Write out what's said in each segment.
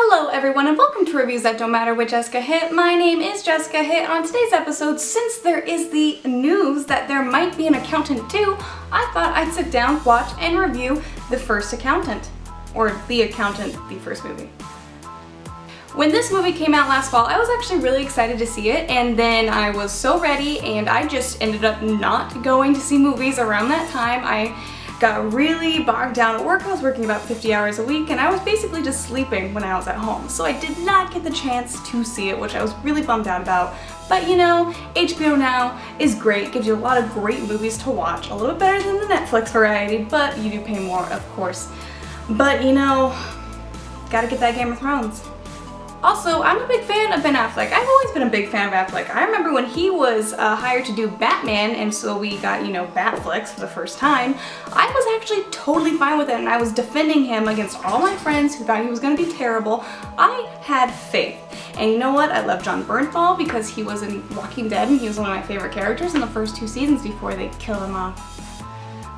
Hello everyone and welcome to Reviews That Don't Matter with Jessica Hitt. My name is Jessica Hitt, and on today's episode, since there is the news that there might be an Accountant 2, I thought I'd sit down, watch, and review The First Accountant. Or The Accountant, the first movie. When this movie came out last fall, I was actually really excited to see it, and then I was so ready, and I just ended up not going to see movies around that time. I got really bogged down at work. I was working about 50 hours a week, and I was basically just sleeping when I was at home. So I did not get the chance to see it, which I was really bummed out about. But you know, HBO Now is great, gives you a lot of great movies to watch. A little bit better than the Netflix variety, but you do pay more, of course. But you know, gotta get that Game of Thrones. Also, I'm a big fan of Ben Affleck. I've always been a big fan of Affleck. I remember when he was hired to do Batman, and so we got, you know, Batflix for the first time. I was actually totally fine with it, and I was defending him against all my friends who thought he was going to be terrible. I had faith. And you know what? I love Jon Bernthal because he was in Walking Dead, and he was one of my favorite characters in the first 2 seasons before they killed him off.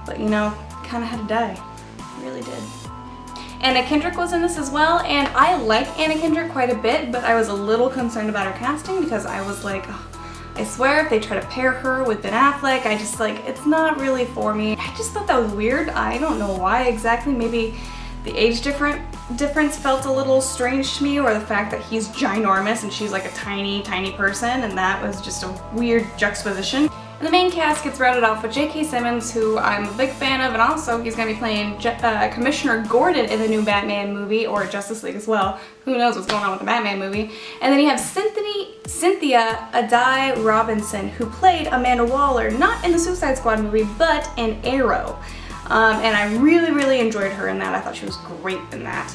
But you know, kind of had to die. Really did. Anna Kendrick was in this as well, and I like Anna Kendrick quite a bit, but I was a little concerned about her casting because I was like, oh, I swear if they try to pair her with Ben Affleck, I just like, it's not really for me. I just thought that was weird. I don't know why exactly. Maybe the age difference felt a little strange to me, or the fact that he's ginormous and she's like a tiny person, and that was just a weird juxtaposition. And the main cast gets rounded off with J.K. Simmons, who I'm a big fan of, and also he's going to be playing Commissioner Gordon in the new Batman movie, or Justice League as well. Who knows what's going on with the Batman movie. And then you have Cynthia Addai-Robinson, who played Amanda Waller, not in the Suicide Squad movie, but in Arrow. And I really enjoyed her in that. I thought she was great in that.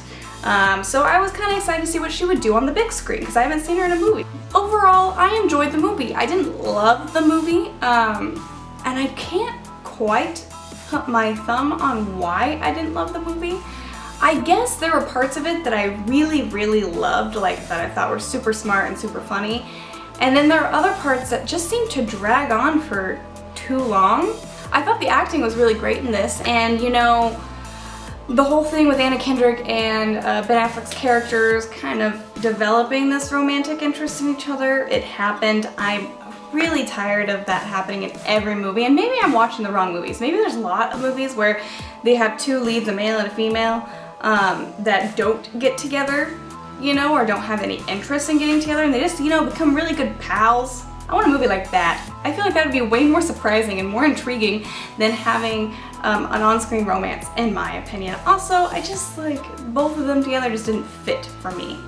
So I was kind of excited to see what she would do on the big screen, because I haven't seen her in a movie. Overall, I enjoyed the movie. I didn't love the movie, and I can't quite put my thumb on why I didn't love the movie. I guess there were parts of it that I really loved, like that I thought were super smart and super funny, and then there are other parts that just seemed to drag on for too long. I thought the acting was really great in this, and you know, the whole thing with Anna Kendrick and Ben Affleck's characters kind of developing this romantic interest in each other, it happened. I'm really tired of that happening in every movie, and maybe I'm watching the wrong movies. Maybe there's a lot of movies where they have 2 leads, a male and a female, that don't get together, you know, or don't have any interest in getting together, and they just, you know, become really good pals. I want a movie like that. I feel like that would be way more surprising and more intriguing than having an on-screen romance, in my opinion. Also, I just like, both of them together just didn't fit for me.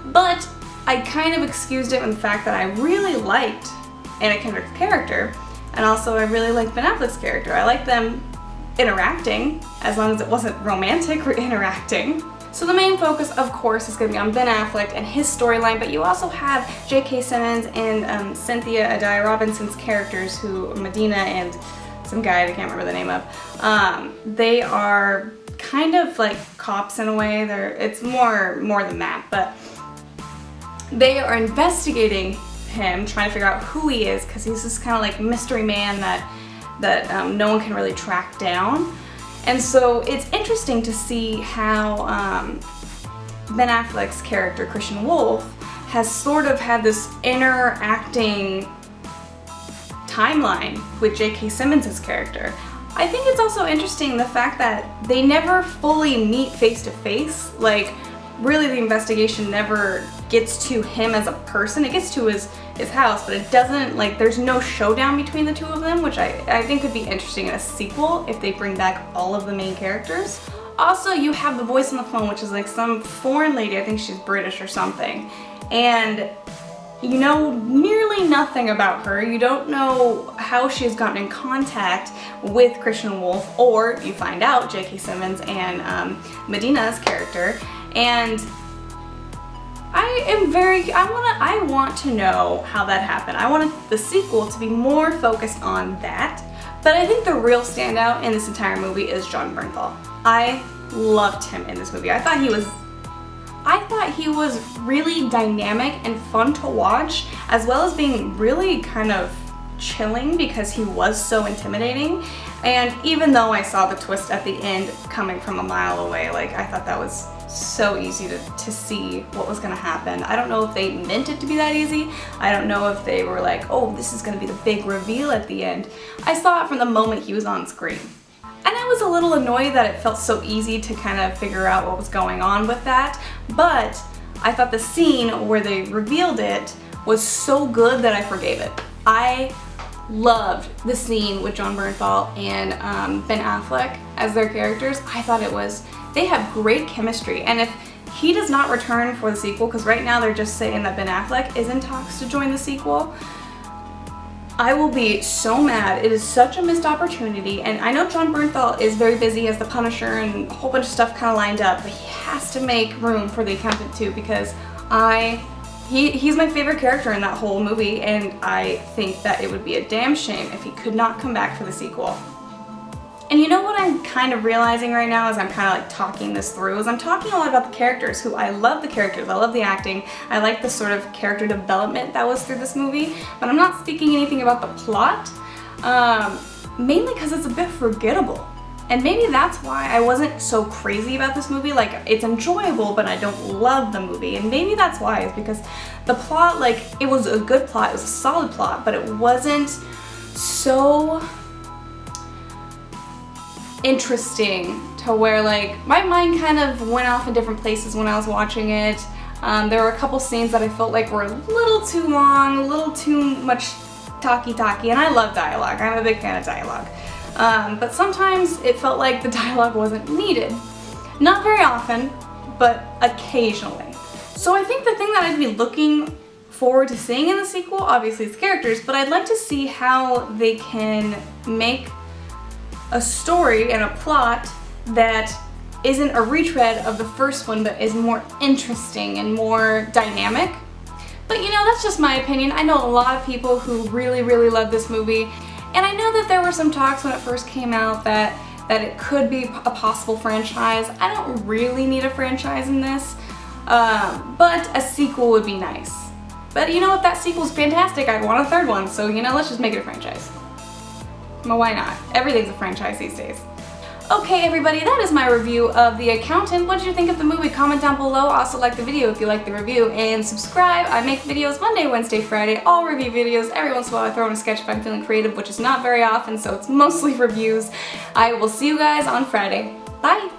But I kind of excused it in the fact that I really liked Anna Kendrick's character, and also I really liked Ben Affleck's character. I liked them interacting, as long as it wasn't romantic interacting. So the main focus, of course, is going to be on Ben Affleck and his storyline, but you also have J.K. Simmons and Cynthia Addai-Robinson's characters, who Medina and some guy I can't remember the name of. They are kind of like cops in a way. It's more than that, but they are investigating him, trying to figure out who he is, because he's this kind of like mystery man that no one can really track down. And so it's interesting to see how Ben Affleck's character, Christian Wolff, has sort of had this interacting timeline with J.K. Simmons' character. I think it's also interesting the fact that they never fully meet face to face. Like, really the investigation never gets to him as a person. It gets to his house, but it doesn't, like, there's no showdown between the 2 of them, which I think would be interesting in a sequel if they bring back all of the main characters. Also, you have the voice on the phone, which is like some foreign lady, I think she's British or something, and you know nearly nothing about her. You don't know how she's gotten in contact with Christian Wolff, or you find out J.K. Simmons and Medina's character, and I want to know how that happened. I wanted the sequel to be more focused on that. But I think the real standout in this entire movie is Jon Bernthal. I loved him in this movie. I thought he was really dynamic and fun to watch, as well as being really kind of chilling because he was so intimidating. And even though I saw the twist at the end coming from a mile away, like, I thought that was so easy to see what was gonna happen. I don't know if they meant it to be that easy. I don't know if they were like, oh, this is gonna be the big reveal at the end. I saw it from the moment he was on screen. And I was a little annoyed that it felt so easy to kind of figure out what was going on with that, but I thought the scene where they revealed it was so good that I forgave it. I loved the scene with Jon Bernthal and Ben Affleck as their characters. I thought they have great chemistry, and if he does not return for the sequel, because right now they're just saying that Ben Affleck is in talks to join the sequel, I will be so mad. It is such a missed opportunity, and I know Jon Bernthal is very busy as the Punisher and a whole bunch of stuff kind of lined up, but he has to make room for the Accountant too, because he's my favorite character in that whole movie, and I think that it would be a damn shame if he could not come back for the sequel. And you know what I'm kind of realizing right now as I'm kind of like talking this through, is I'm talking a lot about the characters, who I love the characters, I love the acting, I like the sort of character development that was through this movie, but I'm not speaking anything about the plot, mainly because it's a bit forgettable. And maybe that's why I wasn't so crazy about this movie. Like, it's enjoyable, but I don't love the movie. And maybe that's why, is because the plot, like, it was a good plot, it was a solid plot, but it wasn't so interesting to where, like, my mind kind of went off in different places when I was watching it. There were a couple scenes that I felt like were a little too long, a little too much talky-talky, and I love dialogue. I'm a big fan of dialogue. But sometimes it felt like the dialogue wasn't needed. Not very often, but occasionally. So I think the thing that I'd be looking forward to seeing in the sequel, obviously, is characters, but I'd like to see how they can make a story and a plot that isn't a retread of the first one, but is more interesting and more dynamic. But you know, that's just my opinion. I know a lot of people who really, really love this movie, and I know that there were some talks when it first came out that it could be a possible franchise. I don't really need a franchise in this, but a sequel would be nice. But you know what, that sequel's fantastic. I'd want a third one, so you know, let's just make it a franchise. Well, why not? Everything's a franchise these days. Okay, everybody, that is my review of The Accountant. What did you think of the movie? Comment down below. Also, like the video if you like the review, and subscribe. I make videos Monday, Wednesday, Friday, all review videos. Every once in a while I throw in a sketch if I'm feeling creative, which is not very often, so it's mostly reviews. I will see you guys on Friday. Bye!